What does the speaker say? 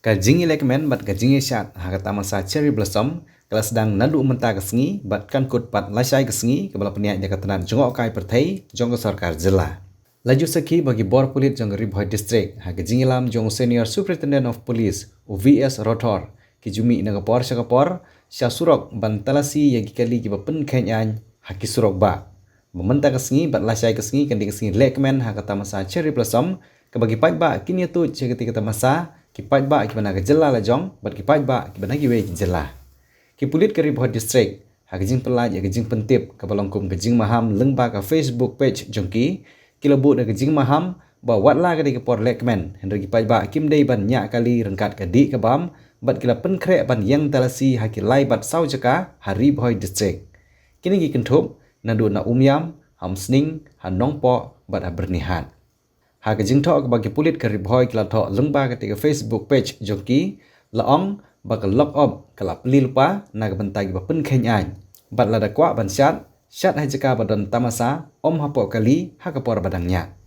Kajing lekmen bat kajing syat hakata masa cherry blossom kala sedang nadu menta kesengi bat kan kut pat lasai kesengi kebala peniak jakatanan jongok kai pertai jong sarkar jela. Laju seki bagi bor pulit jong Ribhoi district ha kajing lam jong senior superintendent of police UVS Rotor kijumi nagapor syakapor sya surok ban talasi yagi kali ki bapen kenyan haki surok ba. Mementa kesengi bat lasai kesengi kan di kesengi lekmen hakata masa cherry blossom kebagi pat ba kini tu ceketi kata masa kipat ba kibana jela la jong bat kipat ba kibana giwe jela kipulit ke Ribhoi district ha gejing pelaj ya gejing pentip ka balongkum gejing maham lengba ka Facebook page jongki kilabu na gejing maham ba watla ka di por lekmen henry kipat ba kim dei ban nya kali rengkat ka di ka bam bat kila penkrek ban yang talasi ha kilai bat sau jaka ha Ribhoi district kini gi kentup na du na umyam hamsning han nongpo bat ha bernihat. Hak jing tok bagi pulit ke Ribhoi kala tok lengba ketika Facebook page joki laong bakal lock up kala peli lupa na bentai ba pen khenyan bat lada kwa ban syat hai jaka badan tamasa om hapo kali hakapor badangnya.